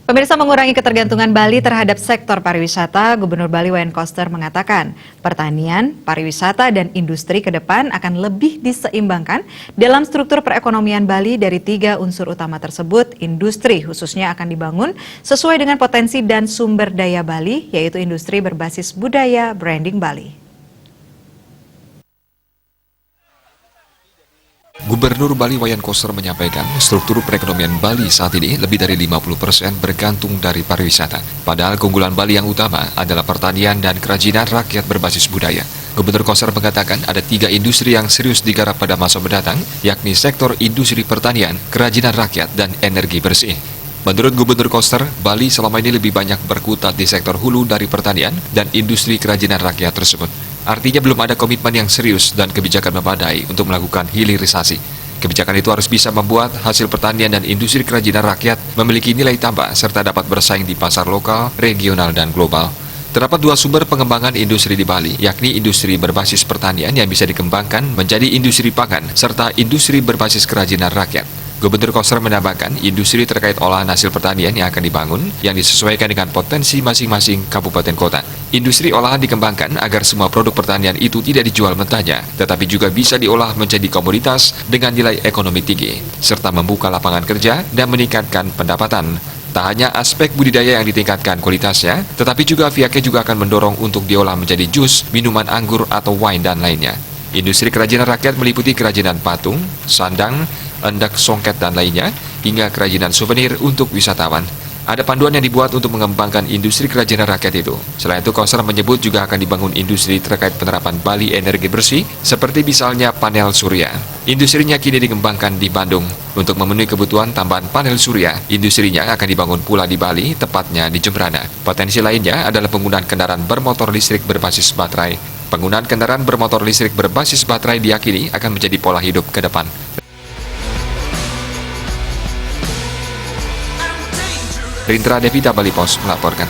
Pemirsa, mengurangi ketergantungan Bali terhadap sektor pariwisata, Gubernur Bali Wayan Koster mengatakan pertanian, pariwisata, dan industri ke depan akan lebih diseimbangkan dalam struktur perekonomian Bali. Dari 3 unsur utama tersebut, industri khususnya akan dibangun sesuai dengan potensi dan sumber daya Bali, yaitu industri berbasis budaya branding Bali. Gubernur Bali Wayan Koster menyampaikan struktur perekonomian Bali saat ini lebih dari 50% bergantung dari pariwisata. Padahal keunggulan Bali yang utama adalah pertanian dan kerajinan rakyat berbasis budaya. Gubernur Koster mengatakan ada 3 industri yang serius digarap pada masa mendatang, yakni sektor industri pertanian, kerajinan rakyat, dan energi bersih. Menurut Gubernur Koster, Bali selama ini lebih banyak berkutat di sektor hulu dari pertanian dan industri kerajinan rakyat tersebut. Artinya belum ada komitmen yang serius dan kebijakan memadai untuk melakukan hilirisasi. Kebijakan itu harus bisa membuat hasil pertanian dan industri kerajinan rakyat memiliki nilai tambah serta dapat bersaing di pasar lokal, regional, dan global. Terdapat 2 sumber pengembangan industri di Bali, yakni industri berbasis pertanian yang bisa dikembangkan menjadi industri pangan, serta industri berbasis kerajinan rakyat. Gubernur Koster menambahkan industri terkait olahan hasil pertanian yang akan dibangun yang disesuaikan dengan potensi masing-masing kabupaten kota. Industri olahan dikembangkan agar semua produk pertanian itu tidak dijual mentahnya, tetapi juga bisa diolah menjadi komoditas dengan nilai ekonomi tinggi, serta membuka lapangan kerja dan meningkatkan pendapatan. Tak hanya aspek budidaya yang ditingkatkan kualitasnya, tetapi juga pihaknya juga akan mendorong untuk diolah menjadi jus, minuman anggur atau wine dan lainnya. Industri kerajinan rakyat meliputi kerajinan patung, sandang, endak, songket, dan lainnya, hingga kerajinan souvenir untuk wisatawan. Ada panduan yang dibuat untuk mengembangkan industri kerajinan rakyat itu. Selain itu, Koster menyebut juga akan dibangun industri terkait penerapan Bali energi bersih, seperti misalnya panel surya. Industrinya kini dikembangkan di Bandung. Untuk memenuhi kebutuhan tambahan panel surya, industrinya akan dibangun pula di Bali, tepatnya di Jembrana. Potensi lainnya adalah penggunaan kendaraan bermotor listrik berbasis baterai. Penggunaan kendaraan bermotor listrik berbasis baterai diyakini akan menjadi pola hidup ke depan. Rindra Devita, Bali Pos melaporkan.